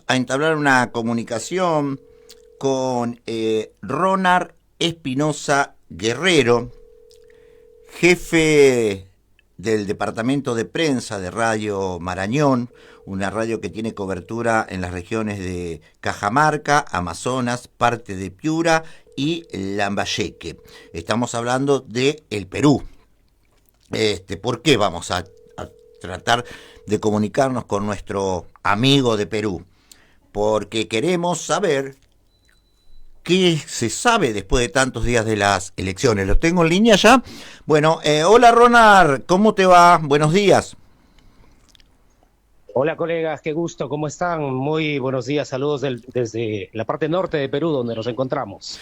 A entablar una comunicación con Ronald Espinosa Guerrero, jefe del departamento de prensa de Radio Marañón, una radio que tiene cobertura en las regiones de Cajamarca, Amazonas, parte de Piura y Lambayeque. Estamos hablando de el Perú. ¿Por qué vamos a tratar de comunicarnos con nuestro amigo de Perú? Porque queremos saber qué se sabe después de tantos días de las elecciones. ¿Lo tengo en línea ya? Bueno, hola Ronald, ¿cómo te va? Buenos días. Hola colegas, qué gusto, ¿cómo están? Muy buenos días, saludos desde la parte norte de Perú donde nos encontramos.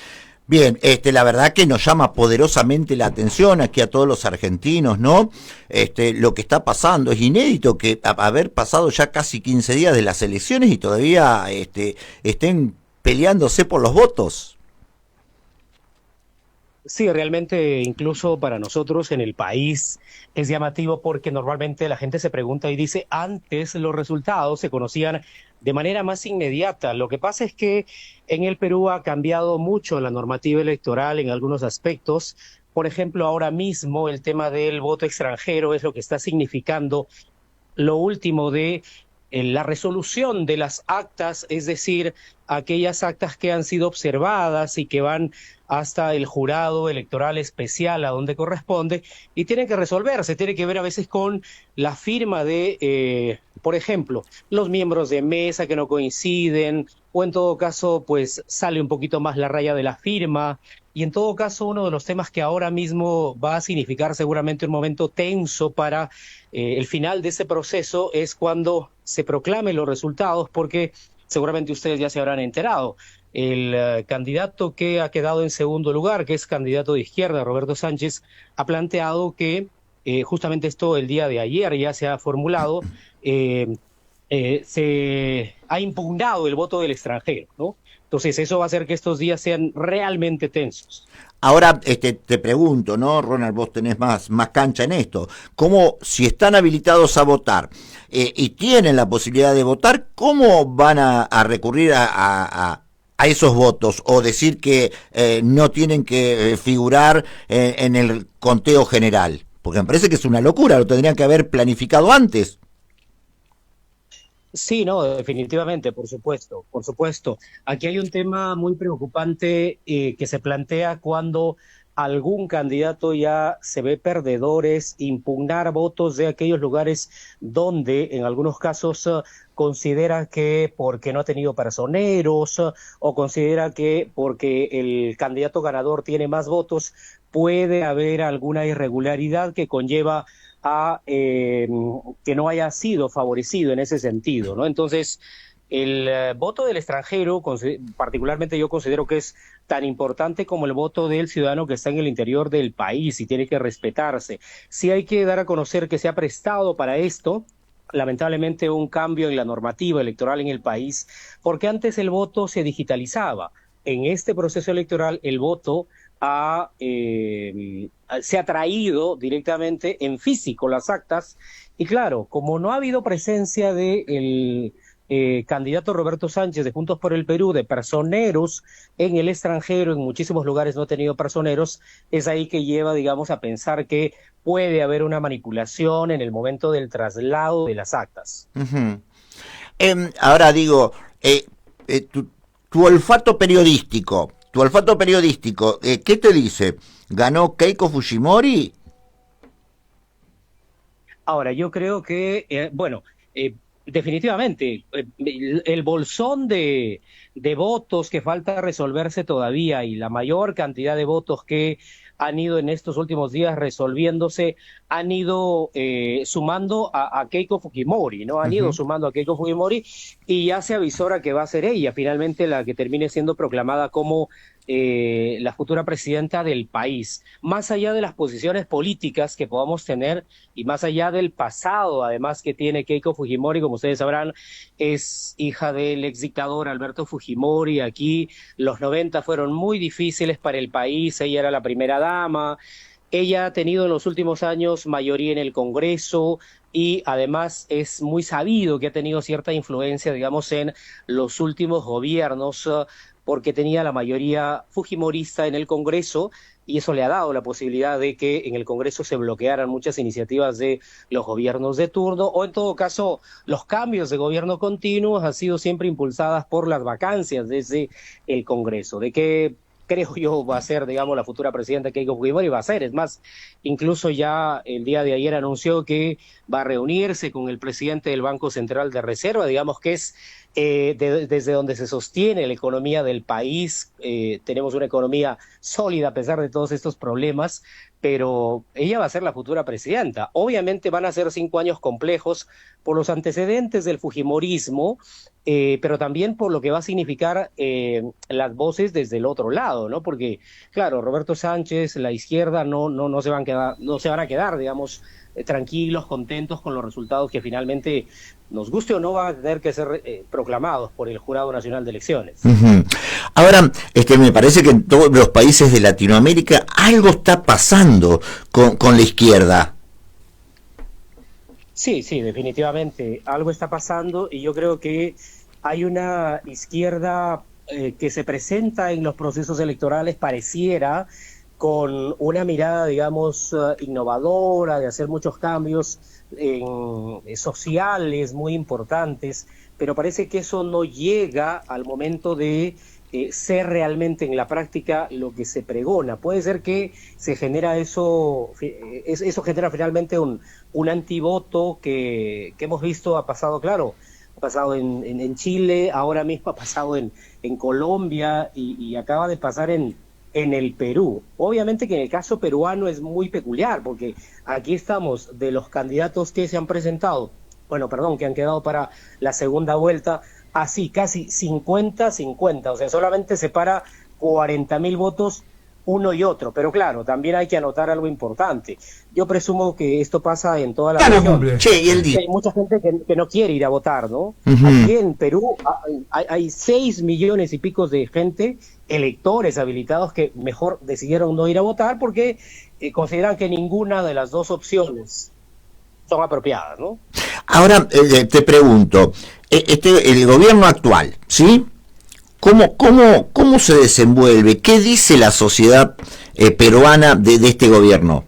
Bien, la verdad que nos llama poderosamente la atención aquí a todos los argentinos, ¿no? Lo que está pasando es inédito que haber pasado ya casi 15 días de las elecciones y todavía estén peleándose por los votos. Sí, realmente incluso para nosotros en el país es llamativo porque normalmente la gente se pregunta y dice, antes los resultados se conocían de manera más inmediata. Lo que pasa es que en el Perú ha cambiado mucho la normativa electoral en algunos aspectos. Por ejemplo, ahora mismo el tema del voto extranjero es lo que está significando lo último de la resolución de las actas, es decir, aquellas actas que han sido observadas y que van hasta el jurado electoral especial a donde corresponde y tienen que resolverse, tiene que ver a veces con la firma de, por ejemplo, los miembros de mesa que no coinciden o en todo caso, pues sale un poquito más la raya de la firma. Y en todo caso, uno de los temas que ahora mismo va a significar seguramente un momento tenso para el final de ese proceso es cuando se proclamen los resultados, porque seguramente ustedes ya se habrán enterado. El candidato que ha quedado en segundo lugar, que es candidato de izquierda, Roberto Sánchez, ha planteado que justamente esto el día de ayer ya se ha formulado, eh, se ha impugnado el voto del extranjero, ¿no? Entonces eso va a hacer que estos días sean realmente tensos. Ahora te pregunto, ¿no, Ronald? Vos tenés más cancha en esto. ¿Cómo, si están habilitados a votar y tienen la posibilidad de votar, cómo van a recurrir a esos votos o decir que no tienen que figurar en el conteo general? Porque me parece que es una locura, lo tendrían que haber planificado antes. Sí, no, definitivamente, por supuesto, por supuesto. Aquí hay un tema muy preocupante que se plantea cuando algún candidato ya se ve perdedores, impugnar votos de aquellos lugares donde en algunos casos considera que porque no ha tenido personeros o considera que porque el candidato ganador tiene más votos, puede haber alguna irregularidad que conlleva a que no haya sido favorecido en ese sentido, ¿no? Entonces, el voto del extranjero, particularmente yo considero que es tan importante como el voto del ciudadano que está en el interior del país y tiene que respetarse. Sí hay que dar a conocer que se ha prestado para esto, lamentablemente, un cambio en la normativa electoral en el país, porque antes el voto se digitalizaba. En este proceso electoral, el voto se ha traído directamente en físico las actas y claro, como no ha habido presencia de el candidato Roberto Sánchez de Juntos por el Perú, de personeros en el extranjero, en muchísimos lugares no ha tenido personeros, es ahí que lleva, digamos, a pensar que puede haber una manipulación en el momento del traslado de las actas. Uh -huh. Ahora digo, tu olfato periodístico, ¿qué te dice? ¿Ganó Keiko Fujimori? Ahora, yo creo que, bueno, definitivamente, el bolsón de votos que falta resolverse todavía y la mayor cantidad de votos que han ido en estos últimos días resolviéndose, han ido sumando a Keiko Fujimori, ¿no? Uh Han ido -huh. sumando a Keiko Fujimori y ya se avisora que va a ser ella finalmente la que termine siendo proclamada como la futura presidenta del país. Más allá de las posiciones políticas que podamos tener, y más allá del pasado, además que tiene Keiko Fujimori, como ustedes sabrán, es hija del ex dictador Alberto Fujimori. Aquí los 90 fueron muy difíciles para el país, ella era la primera dama, Ella ha tenido en los últimos años mayoría en el Congreso y además es muy sabido que ha tenido cierta influencia, digamos, en los últimos gobiernos, porque tenía la mayoría fujimorista en el Congreso y eso le ha dado la posibilidad de que en el Congreso se bloquearan muchas iniciativas de los gobiernos de turno o en todo caso los cambios de gobierno continuos han sido siempre impulsadas por las vacancias desde el Congreso. ¿De qué creo yo va a ser, digamos, la futura presidenta Keiko Fujimori? Va a ser, es más, incluso ya el día de ayer anunció que va a reunirse con el presidente del Banco Central de Reserva, digamos que es desde donde se sostiene la economía del país. Tenemos una economía sólida a pesar de todos estos problemas, pero ella va a ser la futura presidenta. Obviamente van a ser 5 años complejos por los antecedentes del Fujimorismo, pero también por lo que va a significar las voces desde el otro lado, ¿no? Porque, claro, Roberto Sánchez, la izquierda, no se van a quedar, no se van a quedar, digamos, tranquilos, contentos con los resultados que finalmente, nos guste o no, van a tener que ser proclamados por el Jurado Nacional de Elecciones. Uh-huh. Ahora, me parece que en todos los países de Latinoamérica algo está pasando con la izquierda. Sí, sí, definitivamente algo está pasando y yo creo que hay una izquierda que se presenta en los procesos electorales, pareciera, con una mirada, digamos, innovadora, de hacer muchos cambios sociales muy importantes, pero parece que eso no llega al momento de ser realmente en la práctica lo que se pregona. Puede ser que se genera eso genera finalmente un antivoto que hemos visto ha pasado, claro, ha pasado en Chile, ahora mismo ha pasado en Colombia y acaba de pasar en el Perú. Obviamente que en el caso peruano es muy peculiar, porque aquí estamos de los candidatos que se han presentado, bueno, perdón, que han quedado para la segunda vuelta, así casi 50-50, o sea, solamente separa 40.000 votos uno y otro, pero claro, también hay que anotar algo importante. Yo presumo que esto pasa en toda la región. Che, y Hay mucha gente que no quiere ir a votar, ¿no? Uh-huh. Aquí en Perú hay 6 millones y pico de gente, electores habilitados, que mejor decidieron no ir a votar porque consideran que ninguna de las dos opciones son apropiadas, ¿no? Ahora te pregunto, el gobierno actual, ¿sí? ¿Cómo se desenvuelve? ¿Qué dice la sociedad peruana de este gobierno?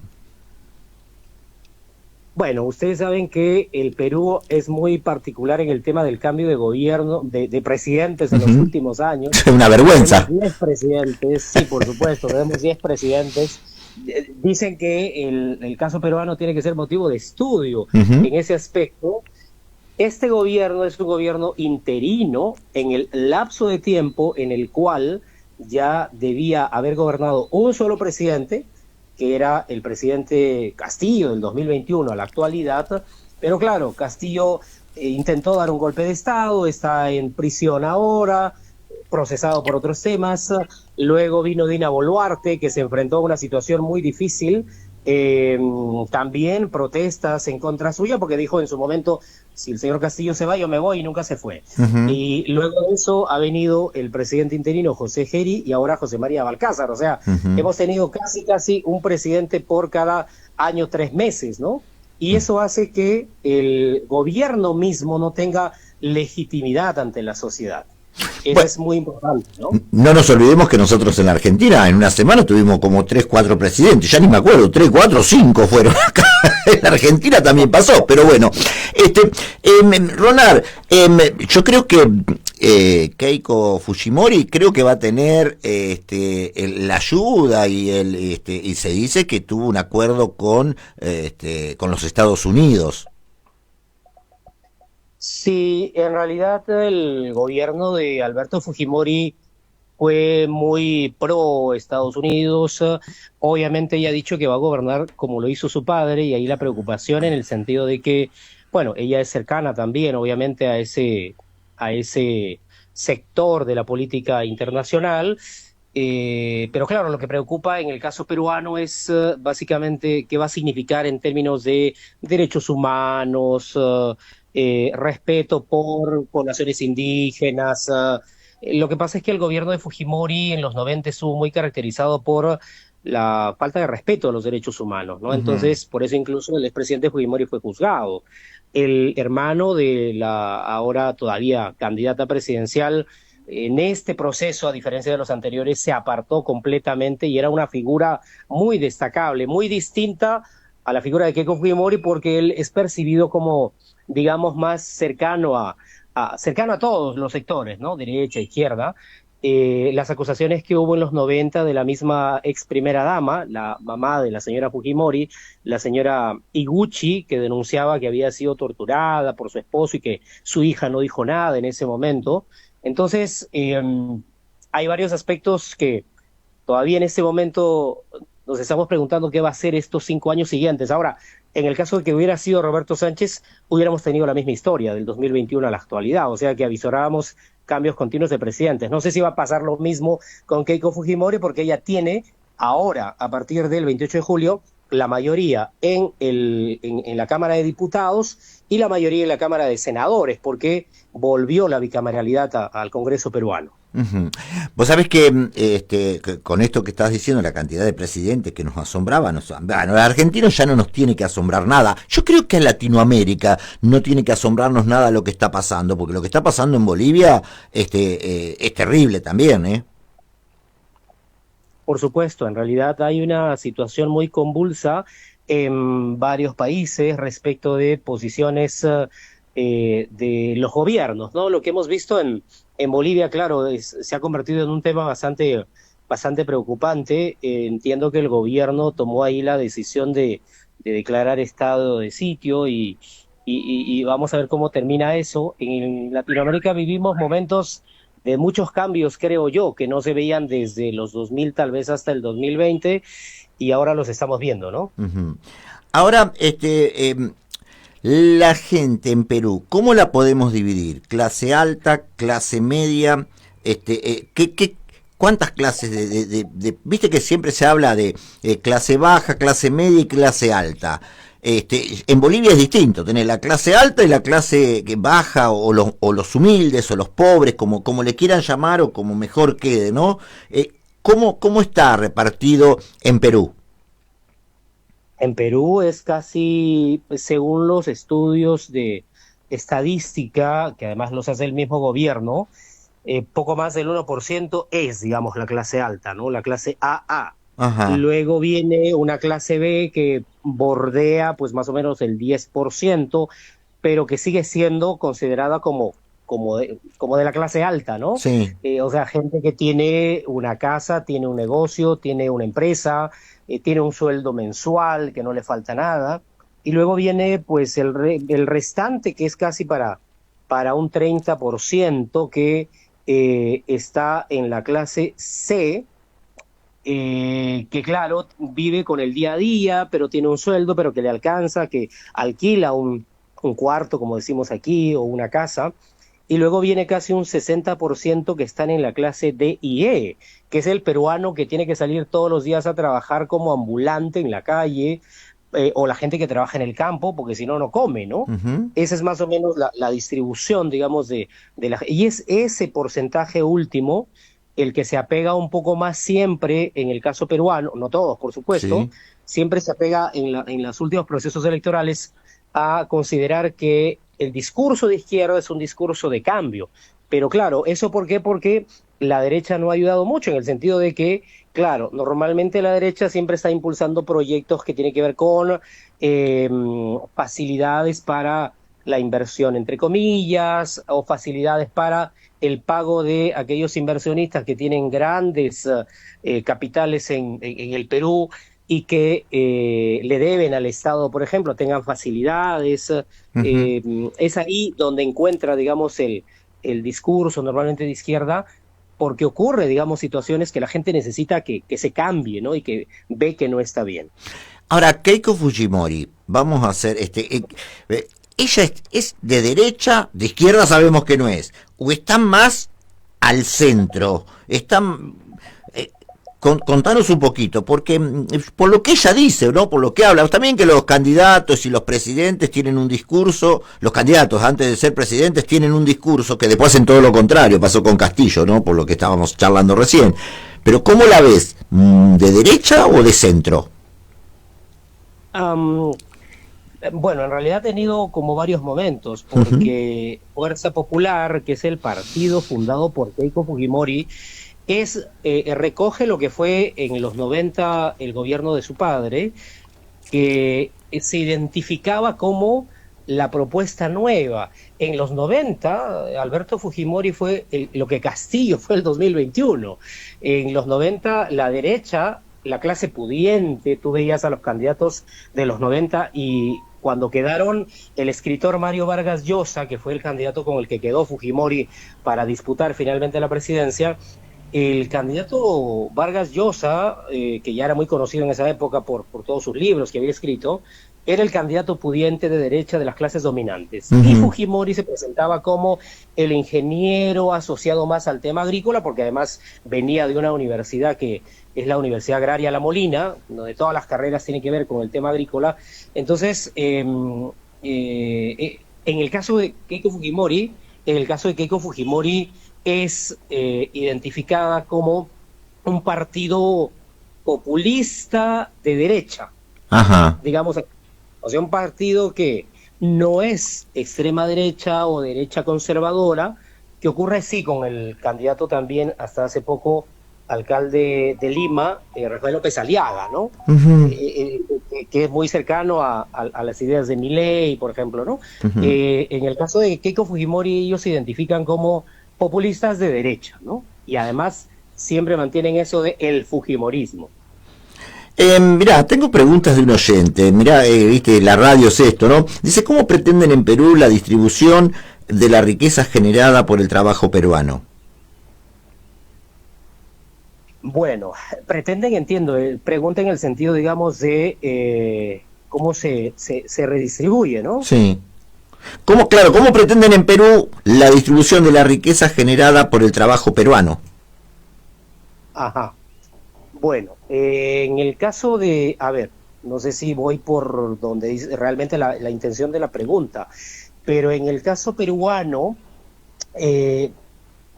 Bueno, ustedes saben que el Perú es muy particular en el tema del cambio de gobierno, de presidentes en los últimos años. Una vergüenza. Tenemos 10 presidentes, sí, por supuesto, tenemos 10 presidentes. Dicen que el caso peruano tiene que ser motivo de estudio en ese aspecto. Este gobierno es un gobierno interino en el lapso de tiempo en el cual ya debía haber gobernado un solo presidente, que era el presidente Castillo del 2021 a la actualidad, pero claro, Castillo intentó dar un golpe de Estado, está en prisión ahora, procesado por otros temas. Luego vino Dina Boluarte, que se enfrentó a una situación muy difícil, también protestas en contra suya, porque dijo en su momento, si el señor Castillo se va, yo me voy, y nunca se fue. Y luego de eso ha venido el presidente interino José Geri y ahora José María Balcázar. O sea, hemos tenido casi un presidente por cada año 3 meses, ¿no? Y eso hace que el gobierno mismo no tenga legitimidad ante la sociedad. Eso es muy importante, ¿no? No nos olvidemos que nosotros en la Argentina en una semana tuvimos como 3, 4 presidentes, ya ni me acuerdo, 3, 4, 5 fueron acá. En la Argentina también pasó, pero bueno. Ronald, yo creo que Keiko Fujimori creo que va a tener la ayuda y se dice que tuvo un acuerdo con los Estados Unidos. Sí, en realidad el gobierno de Alberto Fujimori fue muy pro Estados Unidos. Obviamente ella ha dicho que va a gobernar como lo hizo su padre, y ahí la preocupación en el sentido de que, bueno, ella es cercana también, obviamente, a ese sector de la política internacional. Pero claro, lo que preocupa en el caso peruano es básicamente qué va a significar en términos de derechos humanos, respeto por poblaciones indígenas. Lo que pasa es que el gobierno de Fujimori en los 90 estuvo muy caracterizado por la falta de respeto a los derechos humanos, ¿no? Ujú. Entonces, por eso incluso el expresidente Fujimori fue juzgado. El hermano de la ahora todavía candidata presidencial, en este proceso, a diferencia de los anteriores, se apartó completamente y era una figura muy destacable, muy distinta a la figura de Keiko Fujimori, porque él es percibido como, digamos, más cercano cercano a todos los sectores, ¿no? Derecha, izquierda. Las acusaciones que hubo en los 90 de la misma ex primera dama, la mamá de la señora Fujimori, la señora Iguchi, que denunciaba que había sido torturada por su esposo y que su hija no dijo nada en ese momento. Entonces, hay varios aspectos que todavía en este momento nos estamos preguntando qué va a ser estos 5 años siguientes. Ahora, en el caso de que hubiera sido Roberto Sánchez, hubiéramos tenido la misma historia del 2021 a la actualidad, o sea que avisorábamos cambios continuos de presidentes. No sé si va a pasar lo mismo con Keiko Fujimori, porque ella tiene ahora, a partir del 28 de julio, la mayoría en la Cámara de Diputados y la mayoría en la Cámara de Senadores, porque volvió la bicameralidad al Congreso peruano. Ujú. Vos sabés que con esto que estás diciendo, la cantidad de presidentes que nos asombraba, bueno, a argentinos ya no nos tiene que asombrar nada. Yo creo que a Latinoamérica no tiene que asombrarnos nada lo que está pasando, porque lo que está pasando en Bolivia es terrible también, ¿eh? Por supuesto, en realidad hay una situación muy convulsa en varios países respecto de posiciones de los gobiernos, ¿no? Lo que hemos visto en Bolivia, claro, se ha convertido en un tema bastante preocupante. Entiendo que el gobierno tomó ahí la decisión de declarar estado de sitio y vamos a ver cómo termina eso. En Latinoamérica vivimos momentos de muchos cambios, creo yo, que no se veían desde los 2000 tal vez hasta el 2020 y ahora los estamos viendo, ¿no? Ujú. Ahora, la gente en Perú, ¿cómo la podemos dividir? ¿Clase alta, clase media? ¿Cuántas clases viste que siempre se habla de clase baja, clase media y clase alta? En Bolivia es distinto, tenés la clase alta y la clase baja o los humildes o los pobres, como le quieran llamar o como mejor quede, ¿no? ¿Cómo está repartido en Perú? En Perú es casi, según los estudios de estadística, que además los hace el mismo gobierno, poco más del 1% es, digamos, la clase alta, ¿no? La clase AA. Ajá. Luego viene una clase B que bordea, pues, más o menos el 10%, pero que sigue siendo considerada como de la clase alta, ¿no? Sí. O sea, gente que tiene una casa, tiene un negocio, tiene una empresa, tiene un sueldo mensual, que no le falta nada. Y luego viene, pues, el restante, que es casi para un 30%, que está en la clase C, que claro, vive con el día a día, pero tiene un sueldo, pero que le alcanza, que alquila un cuarto, como decimos aquí, o una casa. Y luego viene casi un 60% que están en la clase D y E, que es el peruano que tiene que salir todos los días a trabajar como ambulante en la calle, o la gente que trabaja en el campo, porque si no, no come, ¿no? Ujú. Esa es más o menos la distribución, digamos, y es ese porcentaje último el que se apega un poco más siempre, en el caso peruano, no todos, por supuesto, Sí. siempre se apega en los últimos procesos electorales a considerar que el discurso de izquierda es un discurso de cambio. Pero claro, ¿eso por qué? Porque la derecha no ha ayudado mucho en el sentido de que, claro, normalmente la derecha siempre está impulsando proyectos que tienen que ver con eh, facilidades para la inversión, entre comillas, o facilidades para el pago de aquellos inversionistas que tienen grandes capitales en el Perú y que le deben al Estado, por ejemplo, tengan facilidades. Ujú. Es ahí donde encuentra, digamos, el discurso normalmente de izquierda, porque ocurre, digamos, situaciones que la gente necesita que se cambie, ¿no? Y que ve que no está bien. Ahora, Keiko Fujimori, vamos a hacer ella es de derecha, de izquierda sabemos que no es, o está más al centro, está contanos un poquito, porque por lo que ella dice, ¿no? Por lo que habla, también que los candidatos y los presidentes tienen un discurso, los candidatos antes de ser presidentes tienen un discurso que después hacen todo lo contrario, pasó con Castillo, ¿no? Por lo que estábamos charlando recién. Pero ¿cómo la ves? de derecha o de centro? Bueno, en realidad ha tenido como varios momentos, porque Fuerza Popular, que es el partido fundado por Keiko Fujimori, recoge lo que fue en los 90 el gobierno de su padre, que se identificaba como la propuesta nueva. En los 90, Alberto Fujimori fue lo que Castillo fue el 2021. En los 90, la derecha, la clase pudiente, tú veías a los candidatos de los 90 y cuando quedaron el escritor Mario Vargas Llosa, que fue el candidato con el que quedó Fujimori para disputar finalmente la presidencia, el candidato Vargas Llosa, que ya era muy conocido en esa época por todos sus libros que había escrito, era el candidato pudiente de derecha de las clases dominantes. Y Fujimori se presentaba como el ingeniero asociado más al tema agrícola, porque además venía de una universidad que es la Universidad Agraria La Molina, donde todas las carreras tienen que ver con el tema agrícola. Entonces, en el caso de Keiko Fujimori, es identificada como un partido populista de derecha, digamos, o sea, un partido que no es extrema derecha o derecha conservadora, que ocurre sí con el candidato también hasta hace poco alcalde de Lima, Rafael López Aliaga, ¿no? Que es muy cercano a las ideas de Milei, por ejemplo, ¿no? En el caso de Keiko Fujimori, ellos se identifican como populistas de derecha, ¿no? Y además siempre mantienen eso de el fujimorismo. Mirá, tengo preguntas de un oyente. Mirá, viste, la radio es esto, ¿no? Dice, ¿cómo pretenden en Perú la distribución de la riqueza generada por el trabajo peruano? Bueno, pretenden, entiendo, pregunta en el sentido, digamos, de cómo se redistribuye, ¿no? Sí. ¿Cómo pretenden en Perú la distribución de la riqueza generada por el trabajo peruano? Ajá. Bueno, en el caso de, a ver, no sé si voy por donde dice realmente la intención de la pregunta, pero en el caso peruano,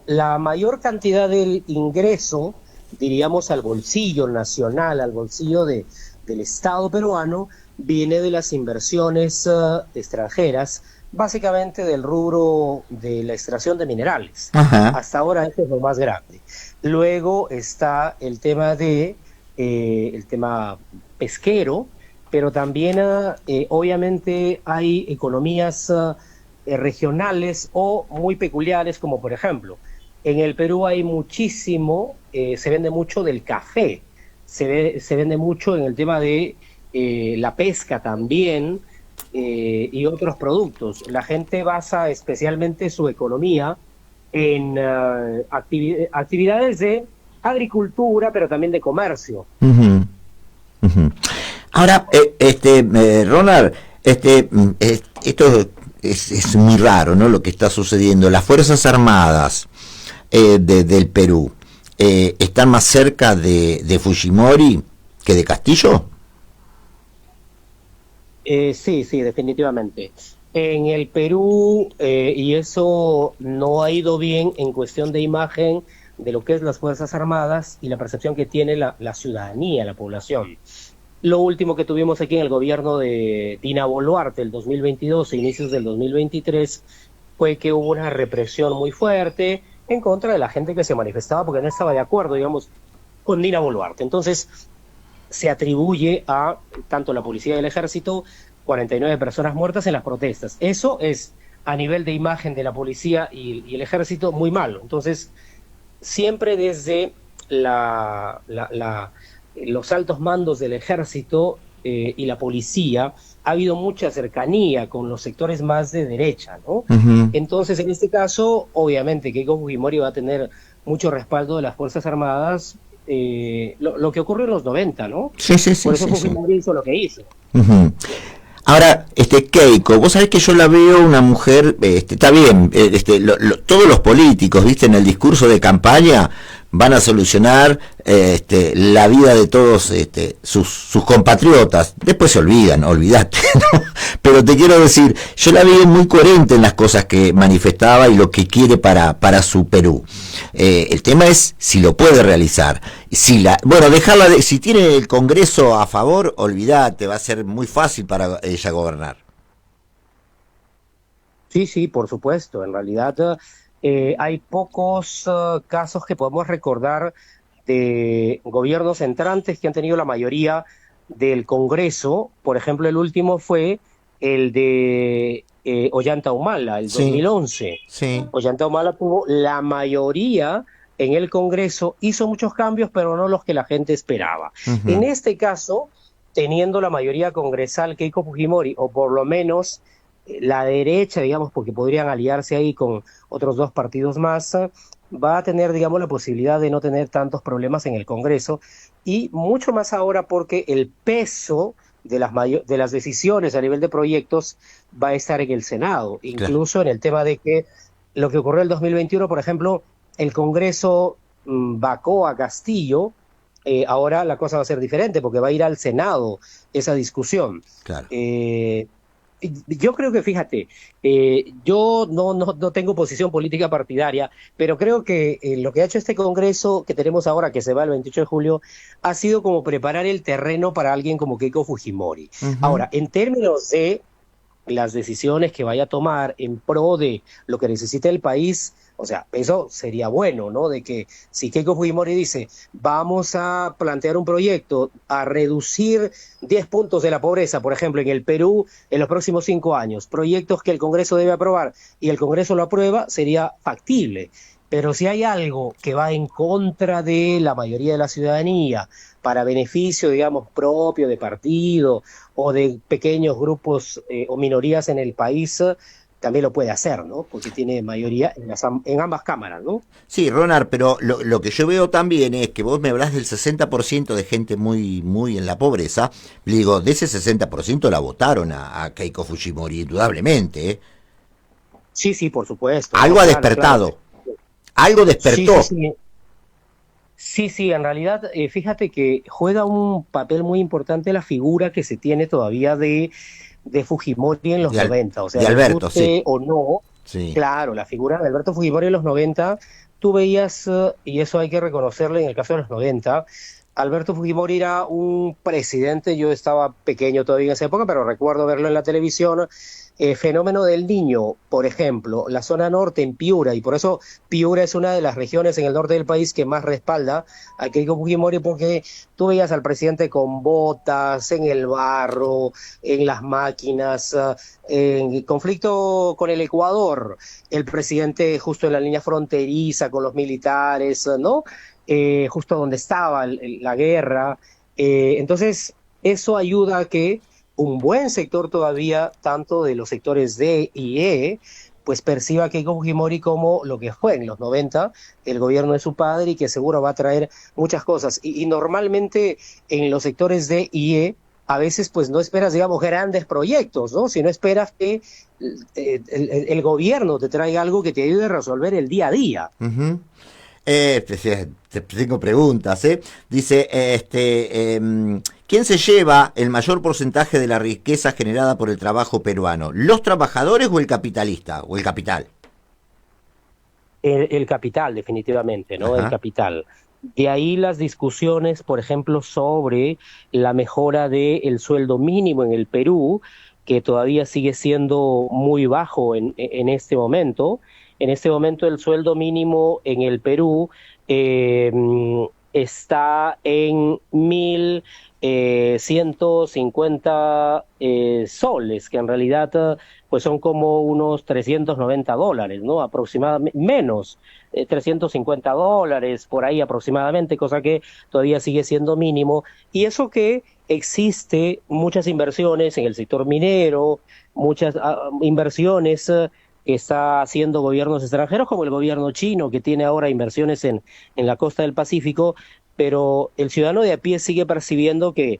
la mayor cantidad del ingreso, diríamos, al bolsillo nacional, al bolsillo del Estado peruano, viene de las inversiones extranjeras, básicamente del rubro de la extracción de minerales. Hasta ahora eso es lo más grande. Luego está el tema el tema pesquero, pero también obviamente hay economías regionales o muy peculiares, como por ejemplo, en el Perú hay muchísimo, se vende mucho del café, se vende mucho en el tema de la pesca también, y otros productos. La gente basa especialmente su economía en actividades de agricultura, pero también de comercio. Ahora, Ronald, esto es muy raro, ¿no? Lo que está sucediendo. Las Fuerzas Armadas del Perú están más cerca de Fujimori que de Castillo. Sí, definitivamente. En el Perú, y eso no ha ido bien en cuestión de imagen de lo que es las Fuerzas Armadas y la percepción que tiene la ciudadanía, la población. Lo último que tuvimos aquí en el gobierno de Dina Boluarte, el 2022 e inicios del 2023, fue que hubo una represión muy fuerte en contra de la gente que se manifestaba porque no estaba de acuerdo, digamos, con Dina Boluarte. Entonces, se atribuye a tanto la policía y el ejército 49 personas muertas en las protestas. Eso es, a nivel de imagen de la policía y el ejército, muy malo. Entonces, siempre desde los altos mandos del ejército y la policía ha habido mucha cercanía con los sectores más de derecha, ¿no? Entonces, en este caso, obviamente, Keiko Fujimori va a tener mucho respaldo de las Fuerzas Armadas, lo que ocurrió en los 90, ¿no? Sí. Por eso Fujimori hizo lo que hizo. Ahora, Keiko, vos sabés que yo la veo una mujer, está bien, todos los políticos, viste, en el discurso de campaña van a solucionar la vida de todos sus compatriotas. Después se olvidan, olvídate, ¿no? Pero te quiero decir, yo la veo muy coherente en las cosas que manifestaba y lo que quiere para su Perú. El tema es si lo puede realizar. Si tiene el Congreso a favor, olvídate, va a ser muy fácil para ella gobernar. Sí, sí, por supuesto. En realidad hay pocos casos que podemos recordar de gobiernos entrantes que han tenido la mayoría del Congreso. Por ejemplo, el último fue el de Ollanta Humala, el Sí, 2011. sí. Ollanta Humala tuvo la mayoría en el Congreso, hizo muchos cambios, pero no los que la gente esperaba. En Uh-huh. este caso, teniendo la mayoría congresal Keiko Fujimori, o por lo menos la derecha, digamos, porque podrían aliarse ahí con otros dos partidos más, va a tener, digamos, la posibilidad de no tener tantos problemas en el Congreso y mucho más ahora porque el peso de las decisiones a nivel de proyectos va a estar en el Senado, Claro. incluso en el tema de que lo que ocurrió en el 2021, por ejemplo, el Congreso vacó a Castillo. Ahora la cosa va a ser diferente porque va a ir al Senado esa discusión. Claro. Eh, yo creo que, fíjate, yo no tengo posición política partidaria, pero creo que lo que ha hecho este Congreso que tenemos ahora, que se va el 28 de julio, ha sido como preparar el terreno para alguien como Keiko Fujimori. Uh-huh. Ahora, en términos de las decisiones que vaya a tomar en pro de lo que necesita el país, o sea, eso sería bueno, ¿no? De que si Keiko Fujimori dice, vamos a plantear un proyecto a reducir 10 puntos de la pobreza, por ejemplo, en el Perú en los próximos 5 años, proyectos que el Congreso debe aprobar y el Congreso lo aprueba, sería factible. Pero si hay algo que va en contra de la mayoría de la ciudadanía, para beneficio, digamos, propio de partido o de pequeños grupos o minorías en el país, también lo puede hacer, ¿no? Porque tiene mayoría en ambas cámaras, ¿no? Sí, Ronald, pero lo que yo veo también es que vos me hablas del 60% de gente muy en la pobreza. Le digo, de ese 60% la votaron a Keiko Fujimori, indudablemente, ¿eh? Sí, sí, por supuesto, Algo ¿no? ha Claro, claro. despertado, algo Sí, sí, despertó. sí. Sí, sí, en realidad, fíjate que juega un papel muy importante la figura que se tiene todavía de Fujimori en los De, Al- 90. O sea, de le Alberto, sí, guste o no, sí. claro, la figura de Alberto Fujimori en los 90, tú veías, y eso hay que reconocerle en el caso de los 90, Alberto Fujimori era un presidente, yo estaba pequeño todavía en esa época, pero recuerdo verlo en la televisión, fenómeno del Niño, por ejemplo, la zona norte en Piura, y por eso Piura es una de las regiones en el norte del país que más respalda a Keiko Fujimori, porque tú veías al presidente con botas, en el barro, en las máquinas, en conflicto con el Ecuador, el presidente justo en la línea fronteriza con los militares, ¿no? Justo donde estaba la guerra. Entonces, eso ayuda a que un buen sector todavía, tanto de los sectores D y E, pues perciba a Keiko Fujimori como lo que fue en los 90, el gobierno de su padre y que seguro va a traer muchas cosas. Y normalmente en los sectores D y E, a veces pues no esperas, digamos, grandes proyectos, ¿no? Sino esperas que el gobierno te traiga algo que te ayude a resolver el día a día. Uh-huh. Tengo preguntas, ¿eh? Dice, ¿quién se lleva el mayor porcentaje de la riqueza generada por el trabajo peruano? ¿Los trabajadores o el capitalista? ¿O el capital? El capital, definitivamente, ¿no? El Ajá. capital. De ahí las discusiones, por ejemplo, sobre la mejora del sueldo mínimo en el Perú, que todavía sigue siendo muy bajo en este momento. En este momento el sueldo mínimo en el Perú eh, está en 1.150 soles, que en realidad pues son como unos $390, ¿no? Aproximadamente, menos, $350, por ahí aproximadamente, cosa que todavía sigue siendo mínimo. Y eso que existe muchas inversiones en el sector minero, muchas inversiones que está haciendo gobiernos extranjeros, como el gobierno chino, que tiene ahora inversiones en la costa del Pacífico, pero el ciudadano de a pie sigue percibiendo que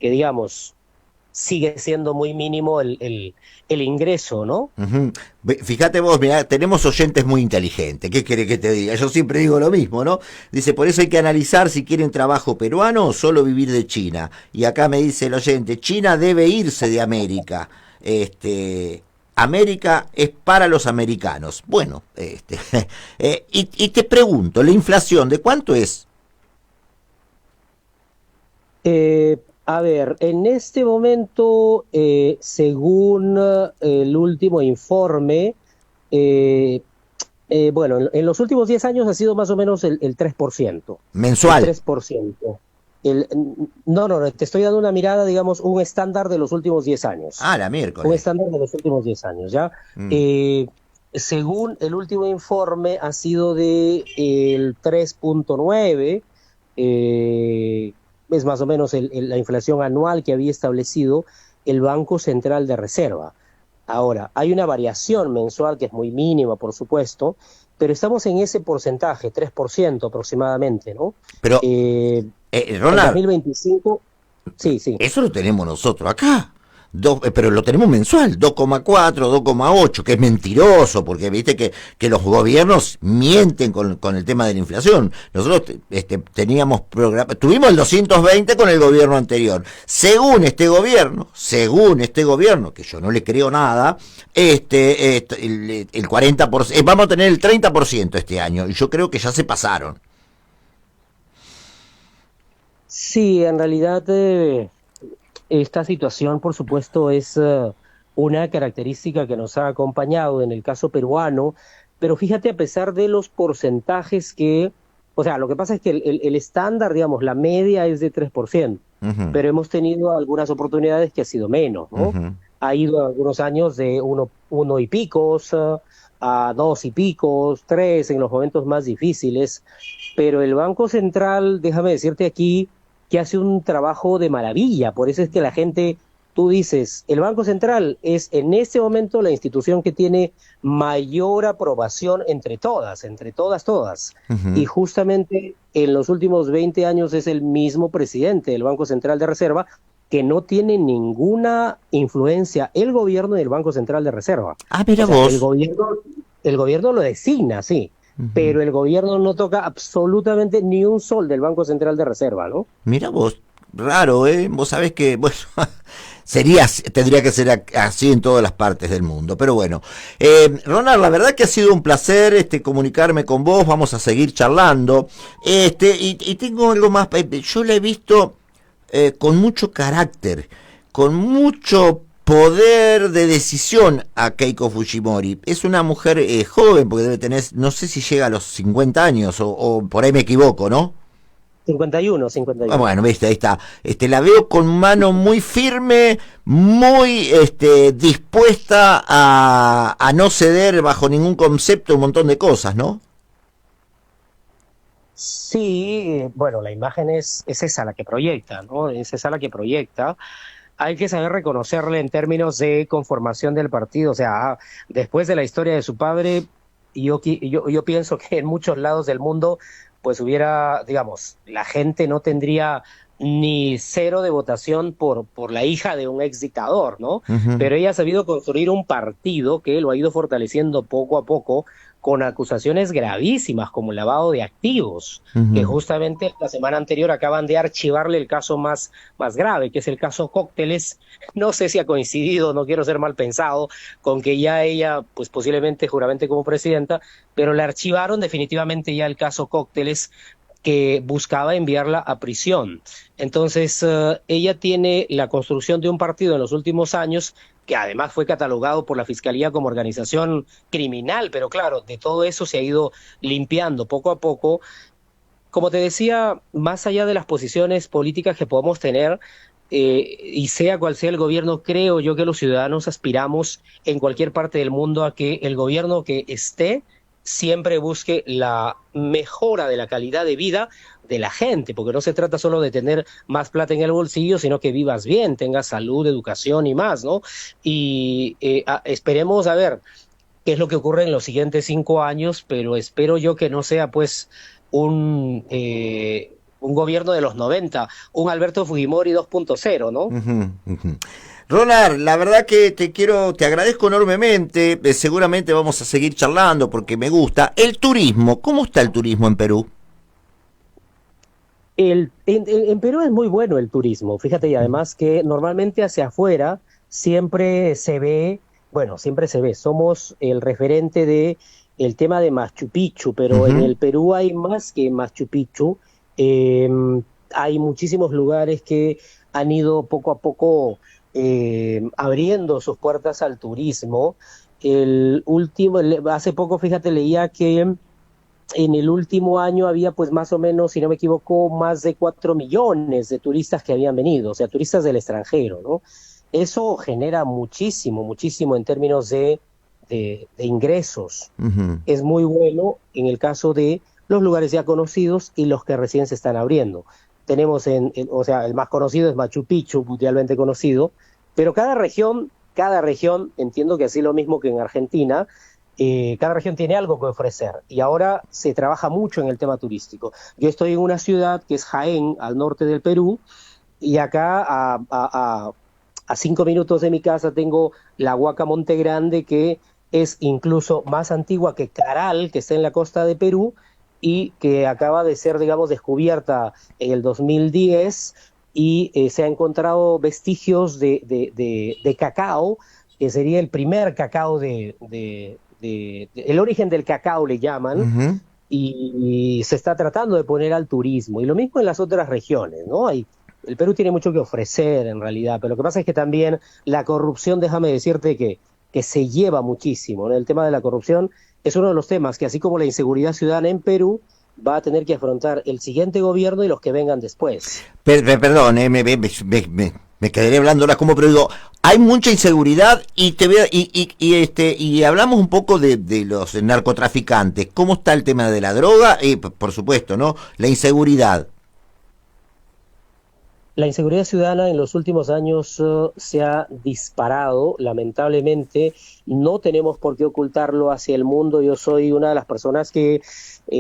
digamos, sigue siendo muy mínimo el ingreso, ¿no? Ujú. Fíjate vos, mirá, tenemos oyentes muy inteligentes. ¿Qué querés que te diga? Yo siempre digo lo mismo, ¿no? Dice, por eso hay que analizar si quieren trabajo peruano o solo vivir de China. Y acá me dice el oyente, China debe irse de América. América es para los americanos. Bueno, y te pregunto, ¿la inflación de cuánto es? A ver, en este momento, según el último informe, eh, bueno, en los últimos 10 años ha sido más o menos el 3%. El Mensual. 3%. No, no, no, te estoy dando una mirada, digamos, un estándar de los últimos 10 años. Ah, la Un miércoles. estándar de los últimos 10 años, ¿ya? Mm. Eh, Según el último informe, ha sido de el 3,9, es más o menos la inflación anual que había establecido el Banco Central de Reserva. Ahora, hay una variación mensual que es muy mínima, por supuesto, pero estamos en ese porcentaje, 3% aproximadamente, ¿no? Pero, Eh, el Ronald, 2025, sí, sí. eso lo tenemos nosotros acá. Pero lo tenemos mensual, 2,4, 2,8, que es mentiroso, porque viste que los gobiernos mienten con el tema de la inflación. Nosotros teníamos tuvimos el 220 con el gobierno anterior. Según este gobierno, que yo no le creo nada, el 40%, vamos a tener el 30% este año, y yo creo que ya se pasaron. Sí, en realidad esta situación, por supuesto, es una característica que nos ha acompañado en el caso peruano, pero fíjate, a pesar de los porcentajes o sea, lo que pasa es que el estándar, digamos, la media es de 3%, Ujú, pero hemos tenido algunas oportunidades que ha sido menos, ¿no? ujú. Ha ido algunos años de uno y picos, a dos y picos, tres en los momentos más difíciles, pero el Banco Central, déjame decirte aquí, que hace un trabajo de maravilla. Por eso es que la gente, tú dices, el Banco Central es en este momento la institución que tiene mayor aprobación entre todas, todas. Y Ujú. justamente en los últimos 20 años es el mismo presidente del Banco Central de Reserva que no tiene ninguna influencia el gobierno del Banco Central de Reserva. Ah, O mira sea, vos. el gobierno lo designa, sí, Ujú. pero el gobierno no toca absolutamente ni un sol del Banco Central de Reserva, ¿no? Mira vos, raro, ¿eh? Vos sabés que, bueno, tendría que ser así en todas las partes del mundo. Pero bueno, Ronald, la verdad que ha sido un placer comunicarme con vos. Vamos a seguir charlando. Y tengo algo más. Yo la he visto con mucho carácter, con mucho poder de decisión a Keiko Fujimori. Es una mujer joven, porque debe tener, no sé si llega a los 50 años, o por ahí me equivoco, ¿no? 51, Ah, 51. bueno, viste, ahí está. La veo con mano muy firme, muy dispuesta a no ceder bajo ningún concepto un montón de cosas, ¿no? Sí, bueno, la imagen es esa la que proyecta, ¿no? Es esa la que proyecta. Hay que saber reconocerle en términos de conformación del partido. O sea, después de la historia de su padre, yo pienso que en muchos lados del mundo, pues hubiera, digamos, la gente no tendría ni cero de votación por la hija de un ex dictador, ¿no? Ujú, Pero ella ha sabido construir un partido que lo ha ido fortaleciendo poco a poco con acusaciones gravísimas como lavado de activos, que ujú. justamente la semana anterior acaban de archivarle el caso más grave, que es el caso Cócteles. No sé si ha coincidido, no quiero ser mal pensado, con que ya ella, pues posiblemente juramente como presidenta, pero le archivaron definitivamente ya el caso Cócteles, que buscaba enviarla a prisión. Entonces, ella tiene la construcción de un partido en los últimos años que además fue catalogado por la Fiscalía como organización criminal, pero claro, de todo eso se ha ido limpiando poco a poco. Como te decía, más allá de las posiciones políticas que podemos tener, y sea cual sea el gobierno, creo yo que los ciudadanos aspiramos en cualquier parte del mundo a que el gobierno que esté siempre busque la mejora de la calidad de vida de la gente, porque no se trata solo de tener más plata en el bolsillo, sino que vivas bien, tengas salud, educación y más, ¿no? Y esperemos a ver qué es lo que ocurre en los siguientes 5 años, pero espero yo que no sea pues un, eh, un gobierno de los 90, un Alberto Fujimori 2.0, ¿no? Ujú, ujú. Ronald, la verdad que te agradezco enormemente. Seguramente vamos a seguir charlando porque me gusta. El turismo, ¿cómo está el turismo en Perú? En Perú es muy bueno el turismo, fíjate, y además que normalmente hacia afuera siempre se ve, bueno, siempre se ve, somos el referente de el tema de Machu Picchu, pero en Ujú, el Perú hay más que Machu Picchu. eh, Hay muchísimos lugares que han ido poco a poco abriendo sus puertas al turismo. Hace poco, fíjate, leía que en el último año había pues más o menos, si no me equivoco, más de 4 millones de turistas que habían venido, o sea, turistas del extranjero, ¿no? Eso genera muchísimo, muchísimo en términos de ingresos. ujú. Es muy bueno en el caso de los lugares ya conocidos y los que recién se están abriendo. Tenemos o sea, el más conocido es Machu Picchu, mundialmente conocido, pero cada región, entiendo que así lo mismo que en Argentina, cada región tiene algo que ofrecer y ahora se trabaja mucho en el tema turístico. Yo estoy en una ciudad que es Jaén, al norte del Perú, y acá a 5 minutos de mi casa tengo la Huaca Monte Grande, que es incluso más antigua que Caral, que está en la costa de Perú, y que acaba de ser, digamos, descubierta en el 2010 y se ha encontrado vestigios de cacao, que sería el primer cacao el origen del cacao le llaman, Ujú. y se está tratando de poner al turismo. Y lo mismo en las otras regiones, ¿no? El Perú tiene mucho que ofrecer en realidad, pero lo que pasa es que también la corrupción, déjame decirte que se lleva muchísimo, ¿no? El tema de la corrupción es uno de los temas que, así como la inseguridad ciudadana en Perú, va a tener que afrontar el siguiente gobierno y los que vengan después. Perdón, me quedaré hablando ahora como, pero digo, hay mucha inseguridad y te veo, y hablamos un poco de los narcotraficantes. ¿Cómo está el tema de la droga? Y por supuesto, ¿no? La inseguridad. La inseguridad ciudadana en los últimos años se ha disparado, lamentablemente. No tenemos por qué ocultarlo hacia el mundo. Yo soy una de las personas que,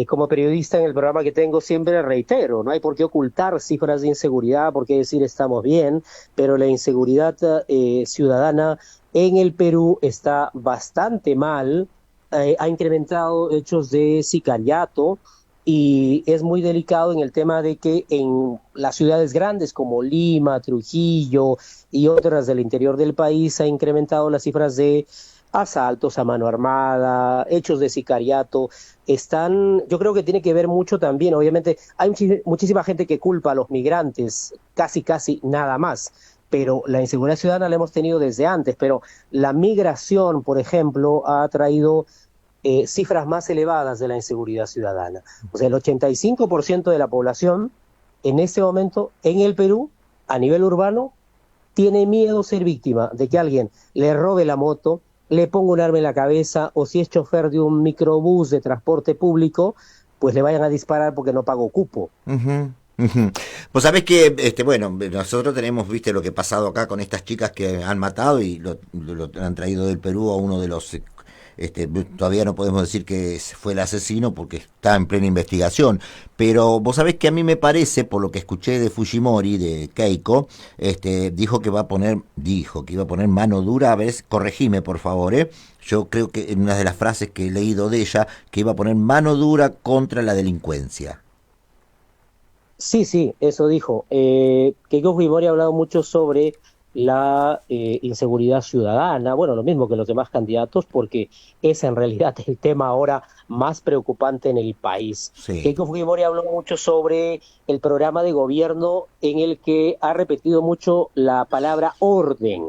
como periodista en el programa que tengo, siempre reitero, no hay por qué ocultar cifras de inseguridad, por qué decir estamos bien, pero la inseguridad ciudadana en el Perú está bastante mal. Ha incrementado hechos de sicariato, y es muy delicado en el tema de que en las ciudades grandes como Lima, Trujillo y otras del interior del país ha incrementado las cifras de asaltos a mano armada, hechos de sicariato. Yo creo que tiene que ver mucho también, obviamente, hay muchísima gente que culpa a los migrantes, casi, casi nada más, pero la inseguridad ciudadana la hemos tenido desde antes, pero la migración, por ejemplo, ha traído cifras más elevadas de la inseguridad ciudadana. O sea, el 85% de la población en este momento en el Perú, a nivel urbano, tiene miedo ser víctima de que alguien le robe la moto, le ponga un arma en la cabeza, o si es chofer de un microbús de transporte público, pues le vayan a disparar porque no pagó cupo. Ujú, ujú. Pues sabés que, bueno, nosotros tenemos, viste, lo que ha pasado acá con estas chicas que han matado y lo han traído del Perú a uno de los todavía no podemos decir que fue el asesino porque está en plena investigación, pero vos sabés que a mí me parece, por lo que escuché de Fujimori, de Keiko, dijo que iba a poner mano dura, a ver, corregime por favor, yo creo que en una de las frases que he leído de ella, que iba a poner mano dura contra la delincuencia. Sí, sí, eso dijo. Keiko Fujimori ha hablado mucho sobre la inseguridad ciudadana, bueno, lo mismo que los demás candidatos, porque es en realidad el tema ahora más preocupante en el país. Sí. Keiko Fujimori habló mucho sobre el programa de gobierno en el que ha repetido mucho la palabra orden,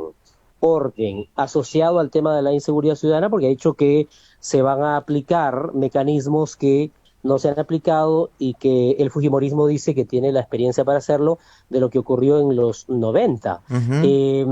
asociado al tema de la inseguridad ciudadana, porque ha dicho que se van a aplicar mecanismos que no se han aplicado y que el fujimorismo dice que tiene la experiencia para hacerlo de lo que ocurrió en los 90. Ujú, Eh,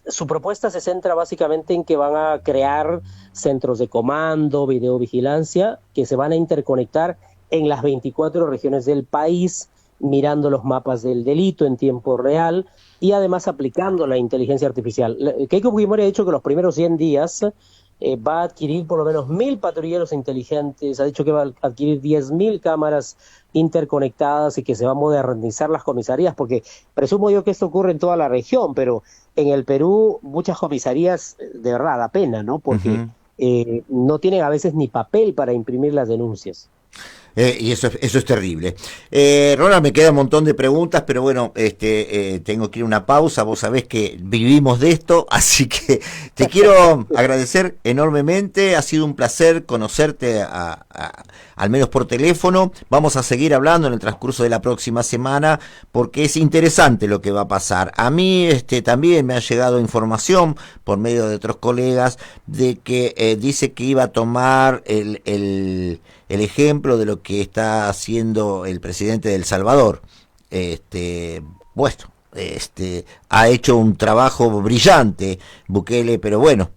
Su propuesta se centra básicamente en que van a crear centros de comando, videovigilancia, que se van a interconectar en las 24 regiones del país, mirando los mapas del delito en tiempo real y además aplicando la inteligencia artificial. Keiko Fujimori ha dicho que los primeros 100 días va a adquirir por lo menos 1.000 patrulleros inteligentes, ha dicho que va a adquirir 10.000 cámaras interconectadas y que se va a modernizar las comisarías, porque presumo yo que esto ocurre en toda la región, pero en el Perú muchas comisarías, de verdad, da pena, ¿no? Porque Ujú. no tienen a veces ni papel para imprimir las denuncias. Y eso es terrible. Ronald, me queda un montón de preguntas, pero bueno, tengo que ir a una pausa. Vos sabés que vivimos de esto, así que te quiero agradecer enormemente. Ha sido un placer conocerte, al menos por teléfono. Vamos a seguir hablando en el transcurso de la próxima semana, porque es interesante lo que va a pasar. A mí también me ha llegado información por medio de otros colegas de que dice que iba a tomar el ejemplo de lo que está haciendo el presidente de El Salvador. Bueno, ha hecho un trabajo brillante Bukele, pero bueno,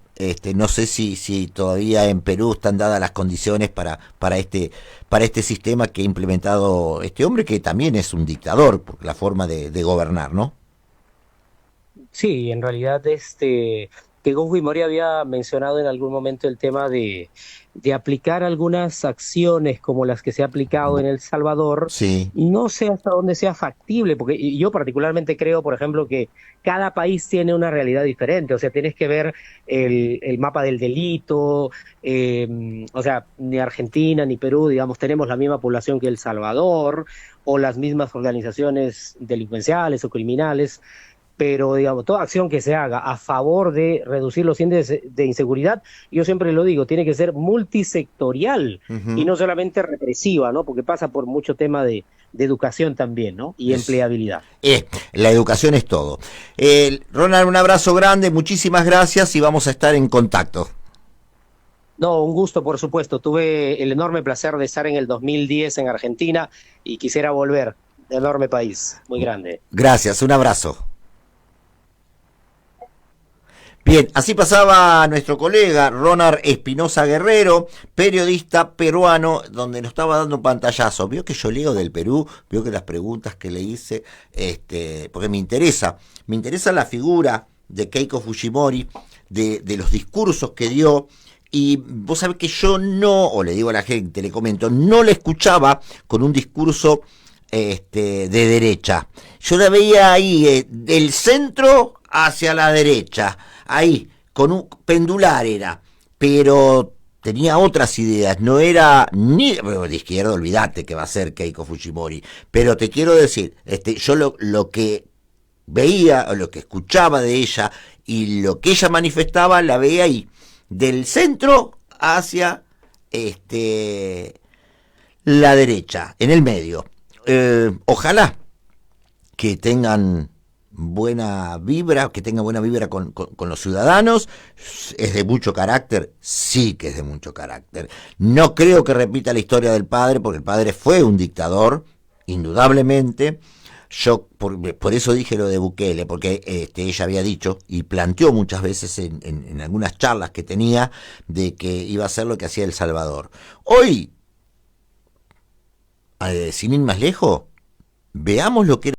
no sé si todavía en Perú están dadas las condiciones para este sistema que ha implementado este hombre, que también es un dictador por la forma de gobernar, ¿no? Sí, en realidad que Mori había mencionado en algún momento el tema de aplicar algunas acciones como las que se ha aplicado en El Salvador. Sí. No sé hasta dónde sea factible, porque yo particularmente creo, por ejemplo, que cada país tiene una realidad diferente, o sea, tienes que ver el mapa del delito, o sea, ni Argentina ni Perú, digamos, tenemos la misma población que El Salvador, o las mismas organizaciones delincuenciales o criminales, pero digamos, toda acción que se haga a favor de reducir los índices de inseguridad, yo siempre lo digo, tiene que ser multisectorial y Ujú. no solamente represiva, ¿no? Porque pasa por mucho tema de educación también, ¿no? Y Es, empleabilidad. la educación es todo. Ronald, un abrazo grande, muchísimas gracias y vamos a estar en contacto. No, un gusto, por supuesto. Tuve el enorme placer de estar en el 2010 en Argentina y quisiera volver. Enorme país, muy grande. Gracias, un abrazo. Bien, así pasaba nuestro colega Ronald Espinosa Guerrero, periodista peruano, donde nos estaba dando un pantallazo. Vio que yo leo del Perú, vio que las preguntas que le hice, porque me interesa la figura de Keiko Fujimori, de los discursos que dio, y vos sabés que yo no, o le digo a la gente, le comento, no le escuchaba con un discurso de derecha. Yo la veía ahí, del centro hacia la derecha, ahí, con un pendular era, pero tenía otras ideas, no era ni bueno, de izquierda, olvídate que va a ser Keiko Fujimori, pero te quiero decir, yo lo que veía, o lo que escuchaba de ella, y lo que ella manifestaba, la veía ahí, del centro hacia la derecha, en el medio. Ojalá que tengan buena vibra con los ciudadanos. Es de mucho carácter, sí que es de mucho carácter. No creo que repita la historia del padre, porque el padre fue un dictador, indudablemente. Yo por eso dije lo de Bukele, porque ella había dicho y planteó muchas veces en algunas charlas que tenía de que iba a hacer lo que hacía El Salvador. Hoy, sin ir más lejos, veamos lo que